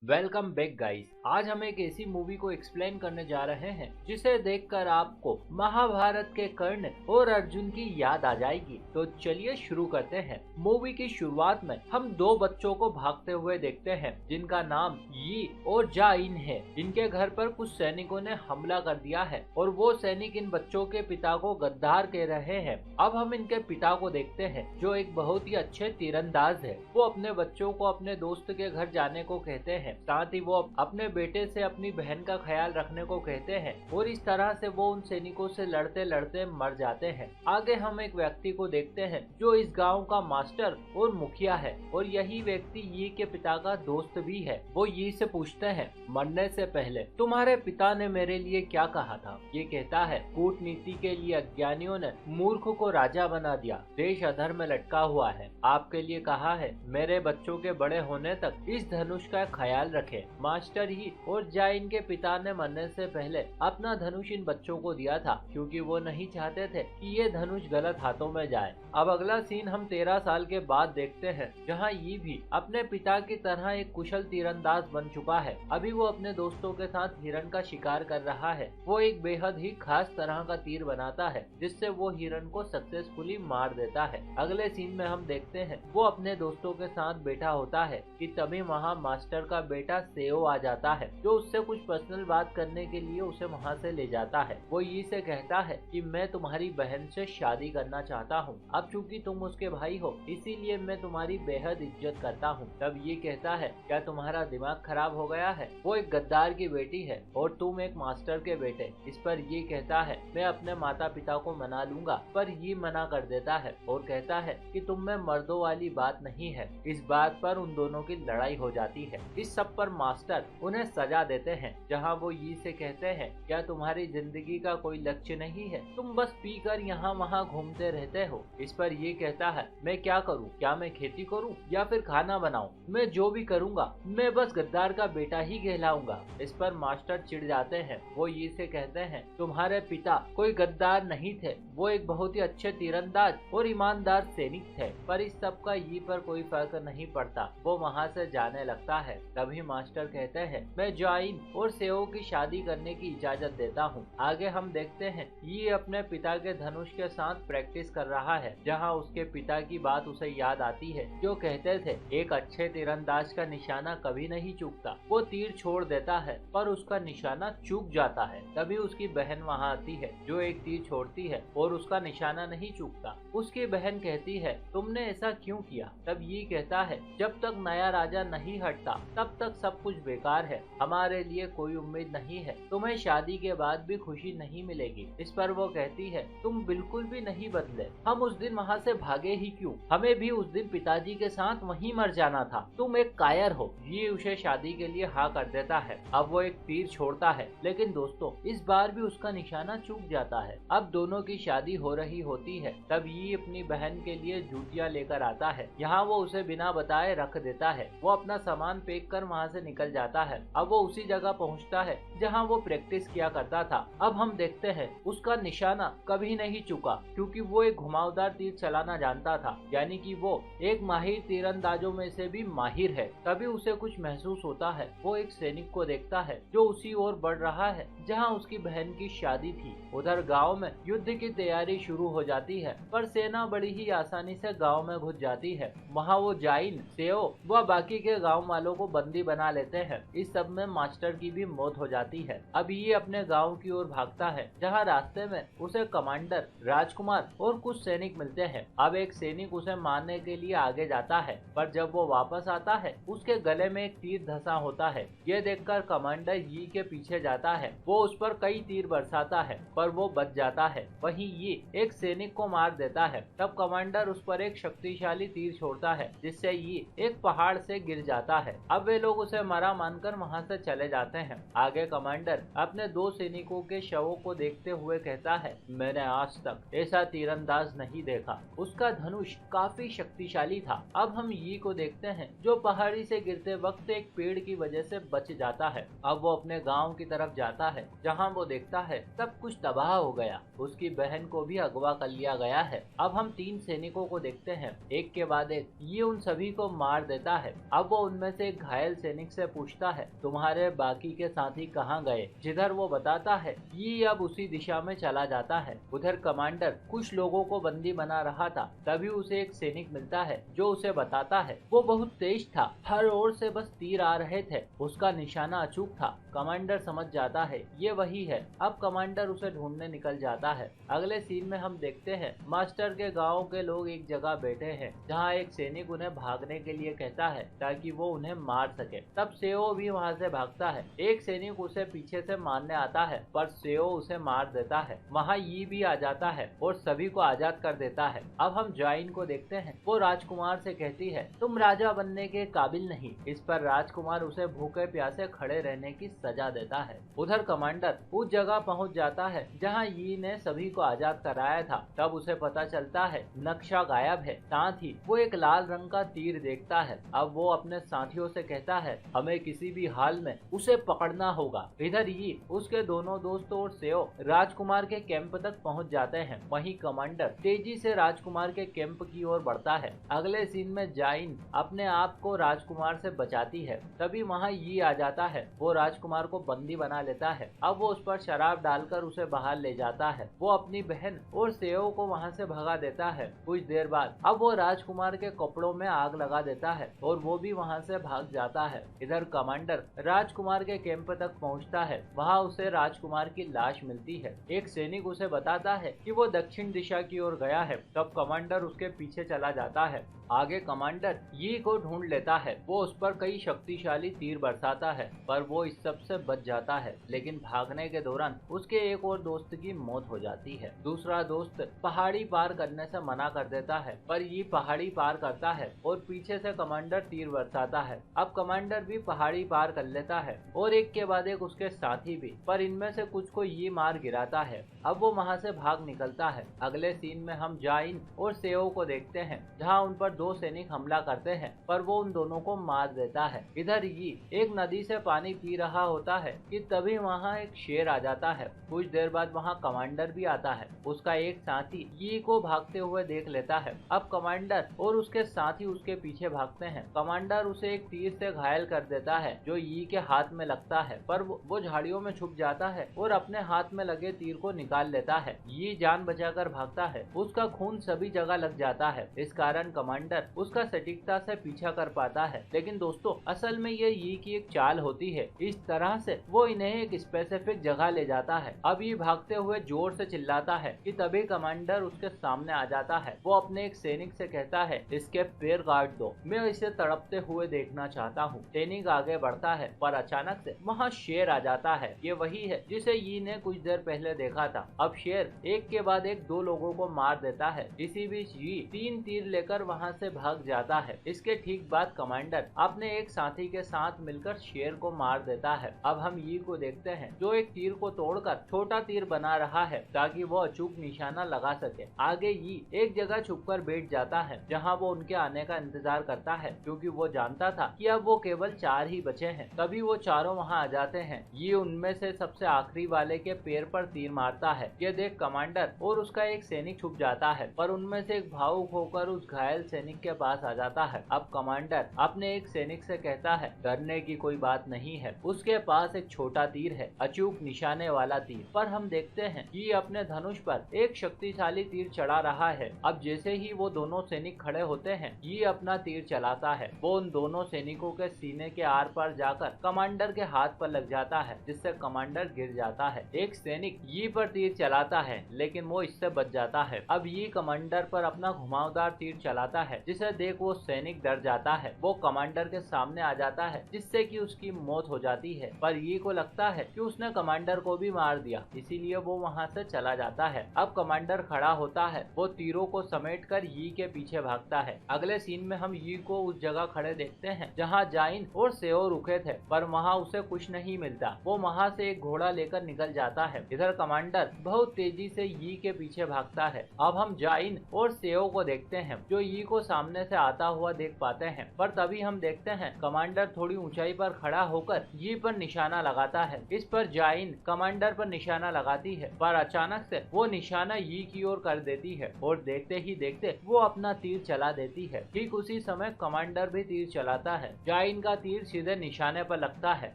Welcome back guys. आज हम एक ऐसी मूवी को एक्सप्लेन करने जा रहे हैं जिसे देखकर आपको महाभारत के कर्ण और अर्जुन की याद आ जाएगी। तो चलिए शुरू करते हैं। मूवी की शुरुआत में हम दो बच्चों को भागते हुए देखते हैं जिनका नाम यी और जाइन है। इनके घर पर कुछ सैनिकों ने हमला कर दिया है और वो सैनिक इन बच्चों के पिता को गद्दार कह रहे हैं। अब हम इनके पिता को देखते हैं जो एक बहुत ही अच्छे तीरंदाज है। वो अपने बच्चों को अपने दोस्त के घर जाने को कहते हैं, साथ ही वो अपने बेटे से अपनी बहन का ख्याल रखने को कहते हैं और इस तरह से वो उन सैनिकों से लड़ते लड़ते मर जाते हैं। आगे हम एक व्यक्ति को देखते हैं जो इस गांव का मास्टर और मुखिया है और यही व्यक्ति यी के पिता का दोस्त भी है। वो यी से पूछते हैं, मरने से पहले तुम्हारे पिता ने मेरे लिए क्या कहा था? ये कहता है, कूटनीति के लिए अज्ञानियों ने मूर्ख को राजा बना दिया, देश अधर में लटका हुआ है। आपके लिए कहा है मेरे बच्चों के बड़े होने तक इस धनुष का ख्याल रखे। मास्टर ही और जाइन के पिता ने मरने से पहले अपना धनुष इन बच्चों को दिया था क्योंकि वो नहीं चाहते थे कि ये धनुष गलत हाथों में जाए। अब अगला सीन हम 13 साल के बाद देखते हैं जहाँ ये भी अपने पिता की तरह एक कुशल तीरंदाज बन चुका है। अभी वो अपने दोस्तों के साथ हिरण का शिकार कर रहा है। वो एक बेहद ही खास तरह का तीर बनाता है जिससे वो हिरण को सक्सेसफुली मार देता है। अगले सीन में हम देखते हैं वो अपने दोस्तों के साथ बैठा होता है कि तभी वहाँ मास्टर का बेटा सेओ आ जाता है जो उससे कुछ पर्सनल बात करने के लिए उसे वहाँ से ले जाता है। वो यी से कहता है कि मैं तुम्हारी बहन से शादी करना चाहता हूँ। अब चूंकि तुम उसके भाई हो इसीलिए मैं तुम्हारी बेहद इज्जत करता हूँ। तब ये कहता है, क्या तुम्हारा दिमाग खराब हो गया है? वो एक गद्दार की बेटी है और तुम एक मास्टर के बेटे। इस पर ये कहता है, मैं अपने माता पिता को मना लूंगा। पर ये मना कर देता है और कहता है कि तुम में मर्दों वाली बात नहीं है। इस बात पर उन दोनों की लड़ाई हो जाती है। इस सब पर मास्टर उन्हें सजा देते हैं जहां वो यी से कहते हैं, क्या तुम्हारी जिंदगी का कोई लक्ष्य नहीं है? तुम बस पीकर यहाँ वहाँ घूमते रहते हो। इस पर ये कहता है, मैं क्या करूँ? क्या मैं खेती करूँ या फिर खाना बनाऊँ? मैं जो भी करूँगा मैं बस गद्दार का बेटा ही कहलाऊंगा। इस पर मास्टर चिढ़ जाते हैं। वो यी से कहते हैं, तुम्हारे पिता कोई गद्दार नहीं थे, वो एक बहुत ही अच्छे तीरंदाज और ईमानदार सैनिक थे। पर इस सब का यी पर कोई फर्क नहीं पड़ता। वो वहाँ से जाने लगता है। तभी मास्टर कहते हैं, मैं जाइन और सेओ की शादी करने की इजाजत देता हूँ। आगे हम देखते हैं ये अपने पिता के धनुष के साथ प्रैक्टिस कर रहा है जहाँ उसके पिता की बात उसे याद आती है जो कहते थे, एक अच्छे तीरंदाज का निशाना कभी नहीं चूकता। वो तीर छोड़ देता है पर उसका निशाना चूक जाता है। तभी उसकी बहन वहाँ आती है जो एक तीर छोड़ती है और उसका निशाना नहीं चूकता। उसकी बहन कहती है, तुमने ऐसा क्यों किया? तब ये कहता है, जब तक नया राजा नहीं हटता तब तक सब कुछ बेकार है। हमारे लिए कोई उम्मीद नहीं है। तुम्हें शादी के बाद भी खुशी नहीं मिलेगी। इस पर वो कहती है, तुम बिल्कुल भी नहीं बदले। हम उस दिन वहाँ से भागे ही क्यों? हमें भी उस दिन पिताजी के साथ वहीं मर जाना था। तुम एक कायर हो। ये उसे शादी के लिए हाँ कर देता है। अब वो एक तीर छोड़ता है लेकिन दोस्तों इस बार भी उसका निशाना चूक जाता है। अब दोनों की शादी हो रही होती है। तब ये अपनी बहन के लिए जूतियाँ लेकर आता है। यहाँ वो उसे बिना बताए रख देता है। वो अपना सामान पैक कर वहाँ से निकल जाता है। अब वो उसी जगह पहुँचता है जहाँ वो प्रैक्टिस किया करता था। अब हम देखते हैं उसका निशाना कभी नहीं चुका क्योंकि वो एक घुमावदार तीर चलाना जानता था, यानी कि वो एक माहिर तीरंदाजों में से भी माहिर है। तभी उसे कुछ महसूस होता है। वो एक सैनिक को देखता है जो उसी ओर बढ़ रहा है जहाँ उसकी बहन की शादी थी। उधर गाँव में युद्ध की तैयारी शुरू हो जाती है पर सेना बड़ी ही आसानी से गाँव में घुस जाती है। वहाँ वो जाइन, सेओ व बाकी के गाँव वालों को बंदी बना लेते हैं। इस सब में मास्टर की भी मौत हो जाती है। अब ये अपने गांव की ओर भागता है जहां रास्ते में उसे कमांडर, राजकुमार और कुछ सैनिक मिलते हैं। अब एक सैनिक उसे मारने के लिए आगे जाता है पर जब वो वापस आता है उसके गले में एक तीर धंसा होता है। ये देखकर कमांडर यी के पीछे जाता है। वो उस पर कई तीर बरसाता है पर वो बच जाता है। वहीं ये एक सैनिक को मार देता है। तब कमांडर उस पर एक शक्तिशाली तीर छोड़ता है जिससे ये एक पहाड़ से गिर जाता है। अब वे लोग उसे मरा मानकर वहां से चले जाते हैं। आगे कमांडर अपने दो सैनिकों के शवों को देखते हुए कहता है, मैंने आज तक ऐसा तीरंदाज नहीं देखा। उसका धनुष काफी शक्तिशाली था। अब हम यी को देखते हैं जो पहाड़ी से गिरते वक्त एक पेड़ की वजह से बच जाता है। अब वो अपने गांव की तरफ जाता है जहां वो देखता है सब कुछ तबाह हो गया। उसकी बहन को भी अगवा कर लिया गया है। अब हम 3 सैनिकों को देखते हैं। एक के बाद एक ये उन सभी को मार देता है। अब वो उनमें से एक घायल घायल सैनिक से पूछता है, तुम्हारे बाकी के साथी कहाँ गए? जिधर वो बताता है, ये अब उसी दिशा में चला जाता है। उधर कमांडर कुछ लोगों को बंदी बना रहा था, तभी उसे एक सैनिक मिलता है जो उसे बताता है वो बहुत तेज था, हर ओर से बस तीर आ रहे थे, उसका निशाना अचूक था। कमांडर समझ जाता है ये वही है। अब कमांडर उसे ढूंढने निकल जाता है। अगले सीन में हम देखते हैं मास्टर के गांव के लोग एक जगह बैठे हैं जहां एक सैनिक उन्हें भागने के लिए कहता है ताकि वो उन्हें मार सके। तब सेओ भी वहां से भागता है। एक सैनिक उसे पीछे से मारने आता है पर सेओ उसे मार देता है। वहां यी भी आ जाता है और सभी को आजाद कर देता है। अब हम जाइन को देखते हैं। वो राजकुमार से कहती है, तुम राजा बनने के काबिल नहीं। इस पर राजकुमार उसे भूखे प्यासे खड़े रहने की सजा देता है। उधर कमांडर उस जगह पहुंच जाता है जहां यी ने सभी को आजाद कराया था। तब उसे पता चलता है नक्शा गायब है। साथ ही वो एक लाल रंग का तीर देखता है। अब वो अपने साथियों से कहता है, हमें किसी भी हाल में उसे पकड़ना होगा। इधर यी, उसके दोनों दोस्तों और सेओ राजकुमार के कैंप तक पहुंच जाते हैं। वहीं कमांडर तेजी से राजकुमार के कैंप की ओर बढ़ता है। अगले सीन में जाइन अपने आप को राजकुमार से बचाती है। तभी वहां यी आ जाता है। वो राजकुमार को बंदी बना लेता है। अब वो उस पर शराब डालकर उसे बाहर ले जाता है। वो अपनी बहन और सेओ को वहां से भगा देता है। कुछ देर बाद अब वो राजकुमार के कपड़ों में आग लगा देता है और वो भी वहां से भाग जाता है। इधर कमांडर राजकुमार के कैंप तक पहुंचता है। वहां उसे राजकुमार की लाश मिलती है। एक सैनिक उसे बताता है कि वो दक्षिण दिशा की ओर गया है। तब कमांडर उसके पीछे चला जाता है। आगे कमांडर यी को ढूंढ लेता है। वो उस पर कई शक्तिशाली तीर बरसाता है पर वो इस सब से बच जाता है। लेकिन भागने के दौरान उसके एक और दोस्त की मौत हो जाती है। दूसरा दोस्त पहाड़ी पार करने से मना कर देता है पर यी पहाड़ी पार करता है और पीछे से कमांडर तीर बरसाता है। अब कमांडर भी पहाड़ी पार कर लेता है और एक के बाद एक उसके साथी भी, पर इनमें से कुछ को यी मार गिराता है। अब वो वहां से भाग निकलता है। अगले सीन में हम जाइन और सेओ को देखते हैं जहाँ उन पर दो सैनिक हमला करते हैं पर वो उन दोनों को मार देता है। इधर यी एक नदी से पानी पी रहा होता है कि तभी वहाँ एक शेर आ जाता है। कुछ देर बाद वहाँ कमांडर भी आता है। उसका एक साथी यी को भागते हुए देख लेता है। अब कमांडर और उसके साथी उसके पीछे भागते हैं। कमांडर उसे एक तीर से घायल कर देता है जो यी के हाथ में लगता है पर वो झाड़ियों में छुप जाता है और अपने हाथ में लगे तीर को निकाल लेता है। यी जान बचाकर भागता है। उसका खून सभी जगह लग जाता है। इस कारण कमांडर उसका सटीकता से पीछा कर पाता है। लेकिन दोस्तों असल में ये यी की एक चाल होती है। इस तरह से वो इन्हें एक स्पेसिफिक जगह ले जाता है। अब ये भागते हुए जोर से चिल्लाता है कि तभी कमांडर उसके सामने आ जाता है। वो अपने एक सैनिक से कहता है, इसके पैर काट दो, मैं इसे तड़पते हुए देखना चाहता हूँ। सैनिक आगे बढ़ता है पर अचानक से वहाँ शेर आ जाता है। ये वही है जिसे यी ने कुछ देर पहले देखा था। अब शेर एक के बाद एक दो लोगों को मार देता है। इसी बीच यी 3 तीर लेकर वहाँ से भाग जाता है। इसके ठीक बाद कमांडर अपने एक साथी के साथ मिलकर शेर को मार देता है। अब हम यी को देखते हैं जो एक तीर को तोड़कर छोटा तीर बना रहा है ताकि वो अचूक निशाना लगा सके। आगे यी एक जगह छुपकर बैठ जाता है जहाँ वो उनके आने का इंतजार करता है क्योंकि वो जानता था कि अब वो केवल 4 ही बचे हैं। तभी वो चारों वहाँ आ जाते हैं। ये उनमें से सबसे आखिरी वाले के पैर पर तीर मारता है। ये देख कमांडर और उसका एक सैनिक छुप जाता है पर उनमें से एक भावुक होकर उस घायल सैनिक के पास आ जाता है। अब कमांडर अपने एक सैनिक से कहता है, डरने की कोई बात नहीं है, उसके पास एक छोटा तीर है, अचूक निशाने वाला तीर। पर हम देखते हैं कि अपने धनुष पर एक शक्तिशाली तीर चढ़ा रहा है। अब जैसे ही वो दोनों सैनिक खड़े होते हैं ये अपना तीर चलाता है। वो उन दोनों सैनिकों के सीने के आर पार जाकर कमांडर के हाथ पर लग जाता है जिससे कमांडर गिर जाता है। एक सैनिक ये पर तीर चलाता है लेकिन वो इससे बच जाता है। अब ये कमांडर पर अपना घुमावदार तीर चलाता है जिसे देख वो सैनिक डर जाता है। वो कमांडर के सामने आ जाता है जिससे कि उसकी मौत हो जाती है। पर ये को लगता है कि उसने कमांडर को भी मार दिया, इसीलिए वो वहाँ से चला जाता है। अब कमांडर खड़ा होता है। वो तीरों को समेटकर यी के पीछे भागता है। अगले सीन में हम यी को उस जगह खड़े देखते हैं जहाँ जाइन और सेओ रुके थे पर वहाँ उसे कुछ नहीं मिलता। वो वहाँ से एक घोड़ा लेकर निकल जाता है। इधर कमांडर बहुत तेजी से यी के पीछे भागता है। अब हम जाइन और सेओ को देखते हैं जो यी को सामने से आता हुआ देख पाते हैं। पर तभी हम देखते हैं कमांडर थोड़ी ऊंचाई पर खड़ा होकर यी पर निशाना लगाता है। इस पर जाइन कमांडर पर निशाना लगाती है पर अचानक से वो निशाना यी की ओर कर देती है और देखते ही देखते वो अपना तीर चला देती है। ठीक उसी समय कमांडर भी तीर चलाता है। जाइन जाइन का तीर सीधे निशाने पर लगता है,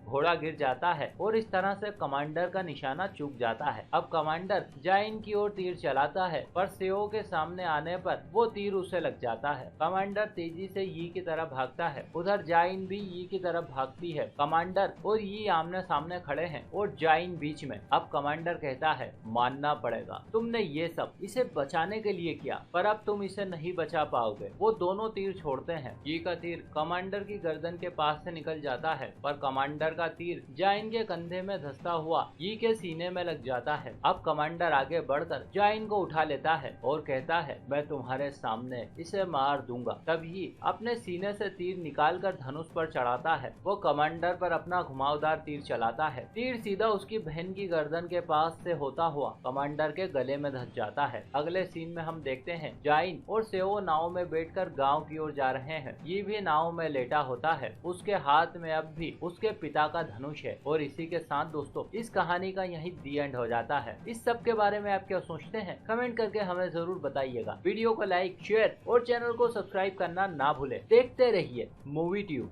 घोड़ा गिर जाता है और इस तरह से कमांडर का निशाना चूक जाता है। अब कमांडर जाइन की ओर तीर चलाता है, पर सेओ के सामने आने पर वो तीर उसे लग जाता है। कमांडर तेजी से यी की तरफ भागता है, उधर जाइन भी यी की तरफ भागती है। कमांडर और यी आमने सामने खड़े हैं और जाइन बीच में। अब कमांडर कहता है, मानना पड़ेगा, तुमने ये सब इसे बचाने के लिए किया, पर अब तुम इसे नहीं बचा पाओगे। वो दोनों तीर छोड़ते हैं। यी का तीर कमांडर की गर्दन के पास से निकल जाता है, पर कमांडर का तीर जाइन के कंधे में धंसता हुआ यी के सीने में लग जाता है। अब कमांडर आगे बढ़कर जाइन को उठा लेता है और कहता है, मैं तुम्हारे सामने इसे मार दूंगा। तभी अपने सीने से तीर निकालकर धनुष पर चढ़ाता है। वो कमांडर पर अपना घुमावदार तीर चलाता है। तीर सीधा उसकी बहन की गर्दन के पास से होता हुआ कमांडर के गले में धंस जाता है। अगले सीन में हम देखते हैं जाइन और सेओ नाव में बैठकर गांव की ओर जा रहे हैं। ये भी नाव में लेटा होता है। उसके हाथ में अब भी उसके पिता का धनुष है। और इसी के साथ दोस्तों इस कहानी का यही दी एंड हो जाता है। इस सब के बारे में आप क्या सोचते हैं, कमेंट करके हमें जरूर बताइएगा। वीडियो को लाइक, शेयर और चैनल को सब्सक्राइब करना ना भूले। देखते रहिए मूवी ट्यूब।